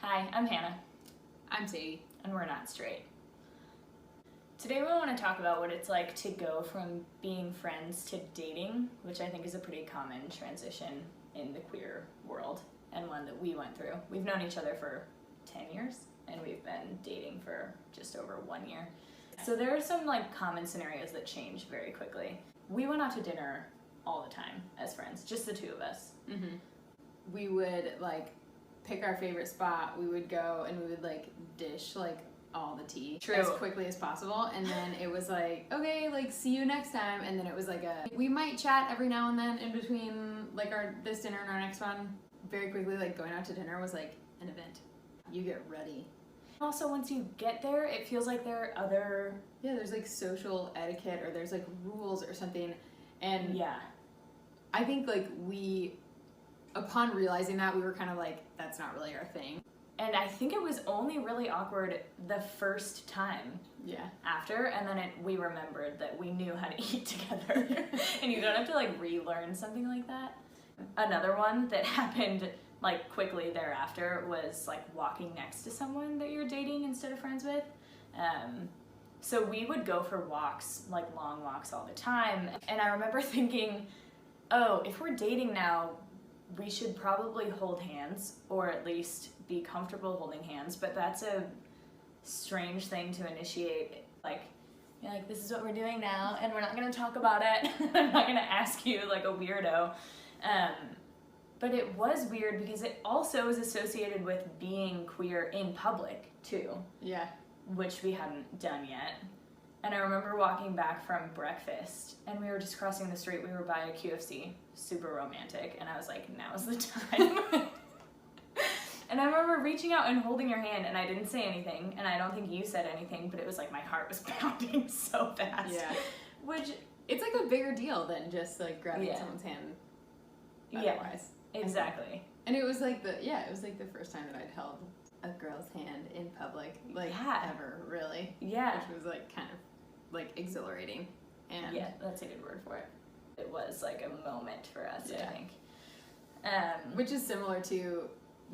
Hi, I'm Hannah. I'm Sadie. And we're not straight. Today we want to talk about what it's like to go from being friends to dating, which I think is a pretty common transition in the queer world, and one that we went through. We've known each other for 10 years, and we've been dating for just over 1 year. So there are some common scenarios that change very quickly. We went out to dinner all the time as friends, just the two of us. Mm-hmm. We would pick our favorite spot. We would go and we would dish all the tea as quickly as possible, and then it was okay, see you next time. And then it was we might chat every now and then in between this dinner and our next one. Very quickly, going out to dinner was an event. You get ready. Also, once you get there, it feels like there are other... Yeah, there's social etiquette, or there's rules or something. And yeah, I think we, upon realizing that, we were kind of that's not really our thing. And I think it was only really awkward the first time. Yeah. After, and then we remembered that we knew how to eat together. And you don't have to relearn something like that. Another one that happened quickly thereafter was walking next to someone that you're dating instead of friends with. So we would go for walks, long walks all the time. And I remember thinking, oh, if we're dating now, we should probably hold hands, or at least be comfortable holding hands. But that's a strange thing to initiate. You're this is what we're doing now, and we're not gonna talk about it. I'm not gonna ask you like a weirdo. But it was weird because it also is associated with being queer in public too. Yeah. Which we hadn't done yet. And I remember walking back from breakfast, and we were just crossing the street. We were by a QFC, super romantic, and I was like, now's the time. And I remember reaching out and holding your hand, and I didn't say anything, and I don't think you said anything, but it was my heart was pounding so fast. Yeah. Which, it's a bigger deal than just grabbing someone's hand otherwise. Yeah, exactly. And it was the first time that I'd held a girl's hand in public, ever, really. Yeah. Which was kind of exhilarating. And yeah, that's a good word for it. It was a moment for us, yeah. I think. Which is similar to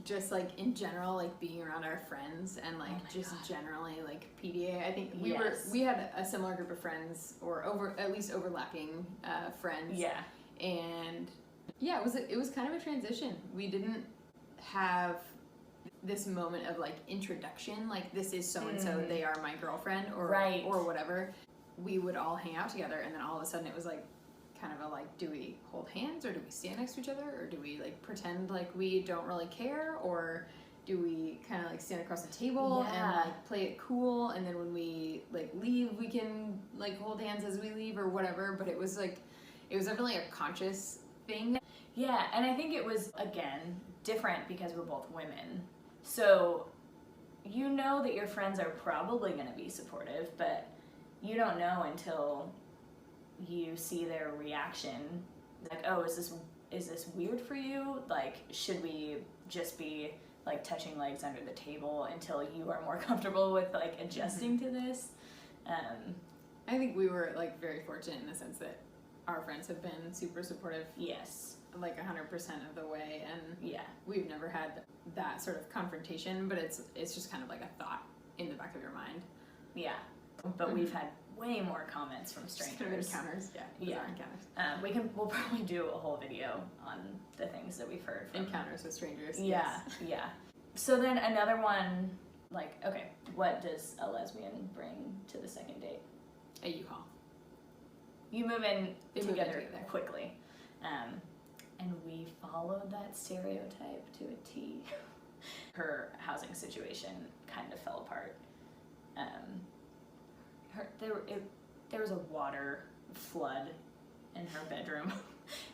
just in general, being around our friends and just God. Generally PDA. I think we had a similar group of friends, or at least overlapping friends. Yeah. And yeah, it was kind of a transition. We didn't have this moment of introduction, this is so and so, they are my girlfriend, or right. or whatever. We would all hang out together, and then all of a sudden it was kind of a do we hold hands, or do we stand next to each other, or do we pretend we don't really care, or do we kind of stand across the table and play it cool, and then when we leave we can hold hands as we leave or whatever. But it was definitely a conscious thing. Yeah, and I think it was, again, different because we're both women. So you know that your friends are probably going to be supportive, but you don't know until you see their reaction. Oh, is this weird for you? Should we just be touching legs under the table until you are more comfortable with adjusting to this? I think we were very fortunate in the sense that our friends have been super supportive. Yes. 100% of the way, and yeah, we've never had that sort of confrontation, but it's just kind of a thought in the back of your mind. Yeah, but we've had way more comments from strangers. Kind of encounters, encounters. We'll probably do a whole video on the things that we've heard from encounters with strangers. Yeah, yes. Yeah. So then another one, okay, what does a lesbian bring to the second date? A U-Haul. You move in together quickly. And we followed that stereotype to a T. Her housing situation kind of fell apart. There was a water flood in her bedroom.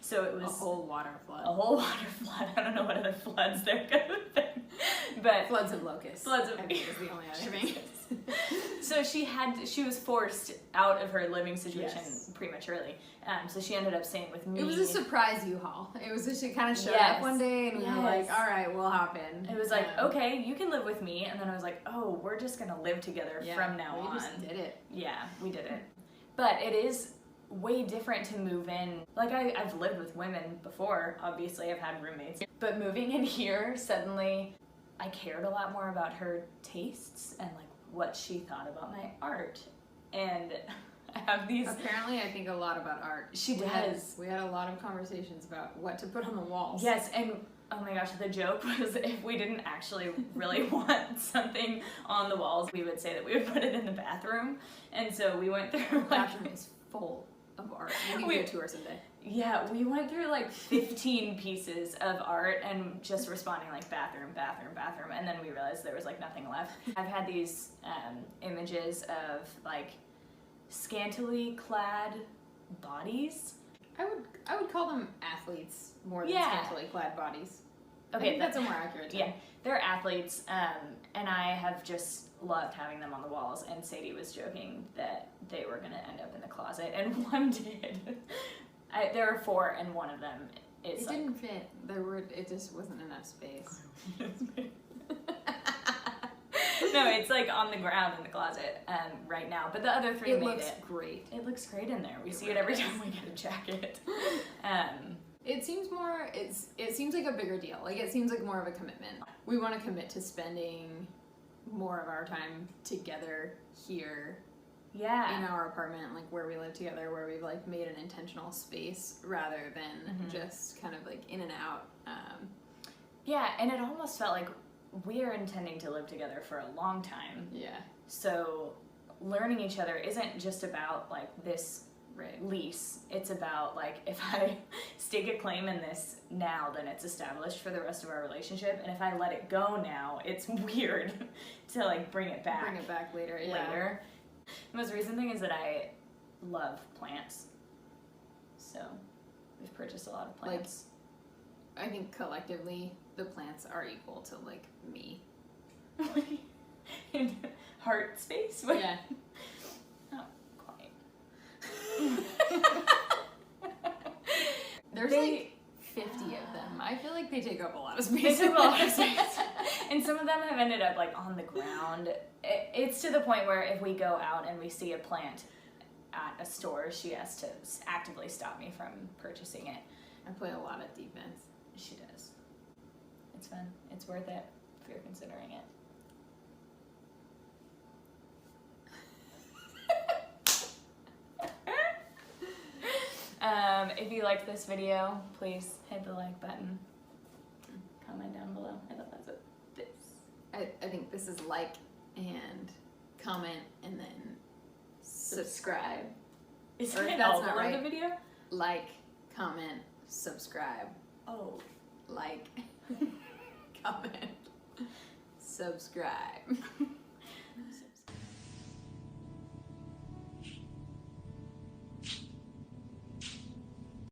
So it was... A whole water flood. A whole water flood. I don't know what other floods there could have been. But floods of locusts. Floods of... I think is the only other thing. So she was forced out of her living situation prematurely. So she ended up staying with me. It was a surprise U-Haul. It was just, she kind of showed up one day, and we were all right, we'll hop in. It was okay, you can live with me. And then I was oh, we're just going to live together from now on. We just did it. Yeah, we did it. But it is way different to move in. I've lived with women before, obviously I've had roommates. But moving in here, suddenly I cared a lot more about her tastes and like what she thought about my art. And I have these. Apparently, I think a lot about art. She does. We had a lot of conversations about what to put on the walls. Yes, and oh my gosh, the joke was if we didn't actually really want something on the walls, we would say that we would put it in the bathroom. And so we went through The bathroom is full of art. We can do a tour someday. Yeah, we went through like 15 pieces of art and just responding like bathroom, bathroom, bathroom, and then we realized there was like nothing left. I've had these images of like scantily clad bodies. I would call them athletes more than Yeah. scantily clad bodies. Okay, I think that's a more accurate term. Yeah, they're athletes, and I have just loved having them on the walls, and Sadie was joking that they were going to end up in the closet, and one did. There are 4, and one of them is It didn't fit. It just wasn't enough space. No, it's like on the ground in the closet right now, but the other 3 made looks it. great. It looks great in there. We see really it every does. time we get a jacket. It seems more. It seems like a bigger deal. Like it seems like more of a commitment. We want to commit to spending more of our time together here Yeah. in our apartment, like where we live together, where we've like made an intentional space rather than just kind of like in and out. Yeah, and it almost felt like we are intending to live together for a long time. Yeah. So learning each other isn't just about like this lease. It's about like if I stake a claim in this now, then it's established for the rest of our relationship. And if I let it go now, it's weird to like bring it back. Bring it back later. Yeah. Later. The most recent thing is that I love plants. So we've purchased a lot of plants. I think collectively the plants are equal to like me. In heart space? Yeah. Not quite. There's like 50 of them. I feel like they take up a lot of space. They took a lot of space. And some of them have ended up like on the ground. It's to the point where if we go out and we see a plant at a store, she has to actively stop me from purchasing it. I play a lot of defense. She does. It's fun. It's worth it if you're considering it. If you liked this video, please hit the like button. Comment down below. I thought that's what this. I think this is like and comment and then subscribe. Is Or if it that's all not below right. the video? Like, comment, subscribe. Oh. Like, comment, subscribe.